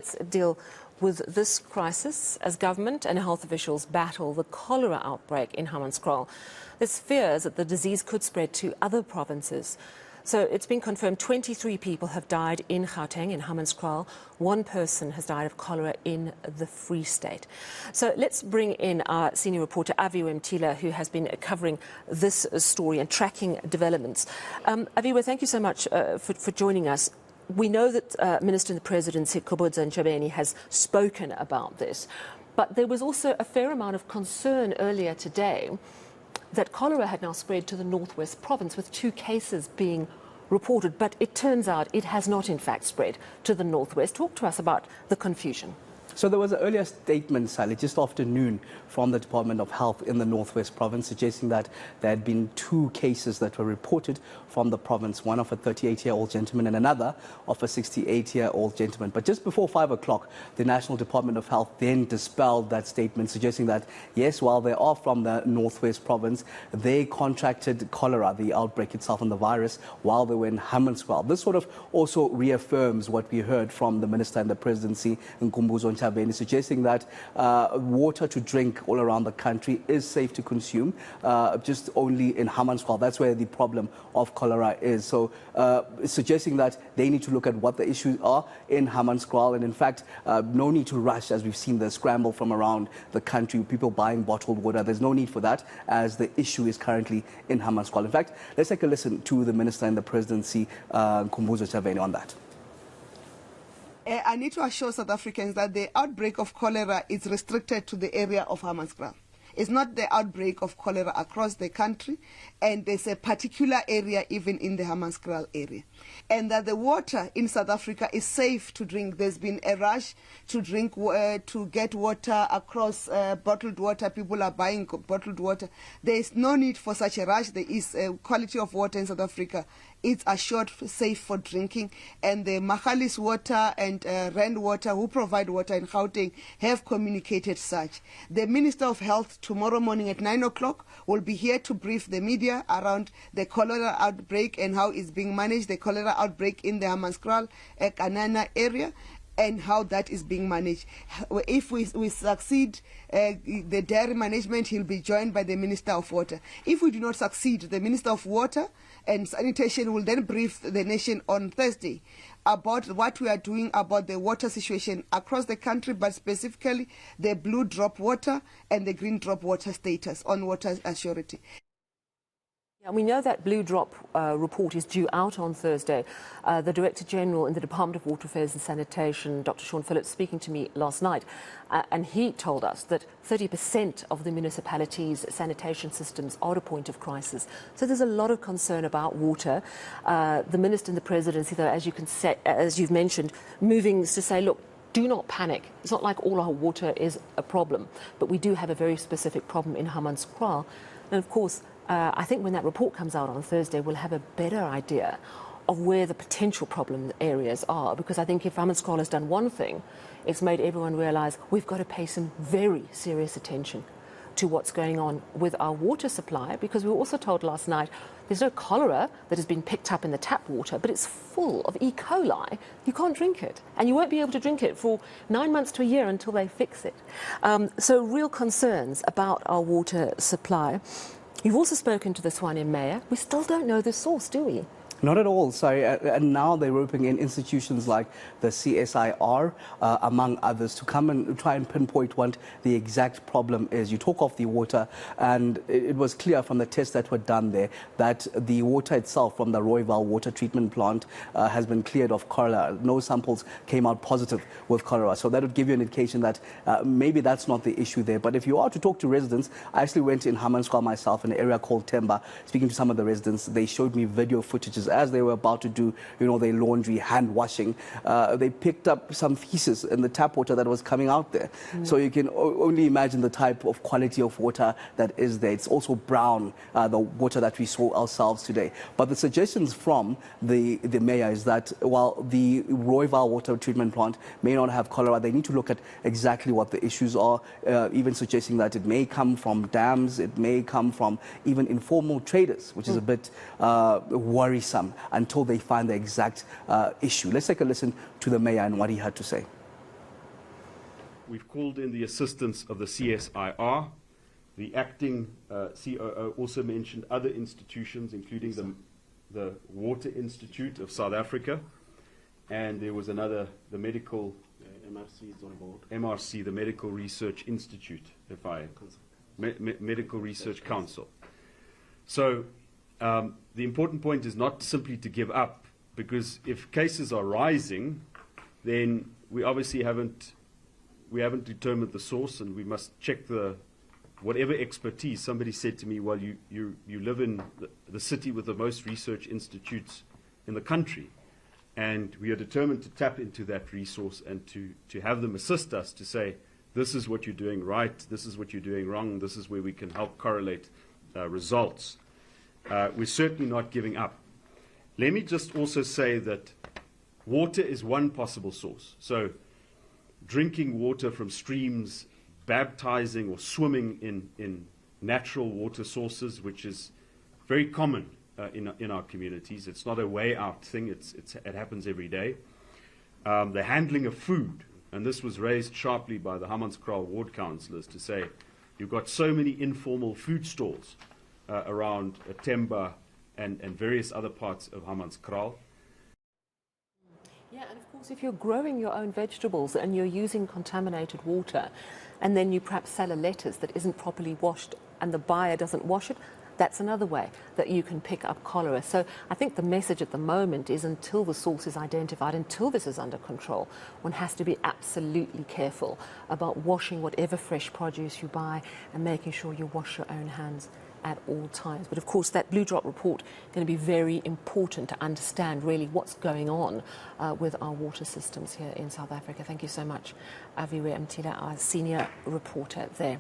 Let's deal with this crisis as government and health officials battle the cholera outbreak in Hammanskraal. There's fears that the disease could spread to other provinces. So it's been confirmed 23 people have died in Gauteng, in Hammanskraal. One person has died of cholera in the Free State. So let's bring in our senior reporter, Aviwe Mtila, who has been covering this story and tracking developments. Aviwe, thank you so much for joining us. We know that Minister in the Presidency, Ntshavheni, has spoken about this, but there was also a fair amount of concern earlier today that cholera had now spread to the Northwest Province, with 2 cases being reported, but it turns out it has not in fact spread to the Northwest. Talk to us about the confusion. So there was an earlier statement, Sally, just after noon from the Department of Health in the Northwest Province, suggesting that there had been 2 cases that were reported from the province, one of a 38-year-old gentleman and another of a 68-year-old gentleman. But just before 5 o'clock, the National Department of Health then dispelled that statement, suggesting that, yes, while they are from the Northwest Province, they contracted cholera, the outbreak itself and the virus, while they were in Hammanskraal. This sort of also reaffirms what we heard from the Minister in the Presidency, Ntshavheni, suggesting that water to drink all around the country is safe to consume, just only in Hammanskraal. That's where the problem of cholera is. So suggesting that they need to look at what the issues are in Hammanskraal, and in fact, no need to rush, as we've seen the scramble from around the country, people buying bottled water. There's no need for that, as the issue is currently in Hammanskraal. In fact, let's take a listen to the Minister in the Presidency, Ntshavheni, on that. I need to assure South Africans that the outbreak of cholera is restricted to the area of Hammanskraal. It's not the outbreak of cholera across the country, and there's a particular area even in the Hammanskraal area. And that the water in South Africa is safe to drink. There's been a rush to drink, to get water across bottled water. People are buying bottled water. There is no need for such a rush. There is quality of water in South Africa. It's assured safe for drinking, and the Mahalis water and Rand water, who provide water in Gauteng, have communicated such. The Minister of Health tomorrow morning at 9 o'clock will be here to brief the media around the cholera outbreak and how it's being managed, the cholera outbreak in the Hammanskraal, Kanana area, and how that is being managed. If we succeed, the dairy management, he'll be joined by the Minister of Water. If we do not succeed, the Minister of Water and Sanitation will then brief the nation on Thursday about what we are doing about the water situation across the country, but specifically the blue drop water and the green drop water status on water assurity. Yeah, we know that Blue Drop report is due out on Thursday. The Director General in the Department of Water Affairs and Sanitation, Dr. Sean Phillips, speaking to me last night, and he told us that 30% of the municipalities' sanitation systems are at a point of crisis. So there's a lot of concern about water. The Minister in the Presidency, though, as you can say, as you've mentioned, moving to say, look, do not panic. It's not like all our water is a problem, but we do have a very specific problem in Hammanskraal. And of course, I think when that report comes out on Thursday, we'll have a better idea of where the potential problem areas are. Because I think if Hammanskraal has done one thing, it's made everyone realise we've got to pay some very serious attention to what's going on with our water supply. Because we were also told last night there's no cholera that has been picked up in the tap water, but it's full of E. coli. You can't drink it, and you won't be able to drink it for 9 months to a year until they fix it. So real concerns about our water supply. You've also spoken to the Tshwane mayor. We still don't know the source, do we? Not at all, sorry. And now they're roping in institutions like the CSIR, among others, to come and try and pinpoint what the exact problem is. You talk of the water, and it was clear from the tests that were done there that the water itself from the Rooiwal water treatment plant has been cleared of cholera. No samples came out positive with cholera. So that would give you an indication that maybe that's not the issue there. But if you are to talk to residents, I actually went in Hammanskraal myself, in an area called Temba, speaking to some of the residents. They showed me video footages as they were about to do, their laundry, hand washing. They picked up some feces in the tap water that was coming out there. So you can only imagine the type of quality of water that is there. It's also brown, the water that we saw ourselves today. But the suggestions from the mayor is that while the Rooiwal water treatment plant may not have cholera, they need to look at exactly what the issues are, even suggesting that it may come from dams, it may come from even informal traders, which is a bit worrisome until they find the exact issue. Let's take a listen to the mayor and what he had to say. we've called in the assistance of the CSIR. The acting COO also mentioned other institutions, including the Water Institute of South Africa, and there was another, the medical... MRC is on board. MRC, the Medical Research Institute, Medical Research Council. So the important point is not simply to give up, because if cases are rising, then we obviously haven't determined the source, and we must check whatever expertise. Somebody said to me, well, you live in the city with the most research institutes in the country. And we are determined to tap into that resource and to have them assist us to say, this is what you're doing right, this is what you're doing wrong, this is where we can help correlate results. We're certainly not giving up. Let me just also say that water is one possible source. So drinking water from streams, baptizing or swimming in natural water sources, which is very common in our communities. It's not a way out thing. It happens every day. The handling of food, and this was raised sharply by the Hammanskraal ward councillors to say, you've got so many informal food stalls around Temba and various other parts of Hammanskraal. Yeah, and of course, if you're growing your own vegetables and you're using contaminated water, and then you perhaps sell a lettuce that isn't properly washed and the buyer doesn't wash it, that's another way that you can pick up cholera. So I think the message at the moment is, until the source is identified, until this is under control, one has to be absolutely careful about washing whatever fresh produce you buy and making sure you wash your own hands at all times. But of course, that Blue Drop report is going to be very important to understand really what's going on with our water systems here in South Africa. Thank you so much, Aviwe Mtila, our senior reporter there.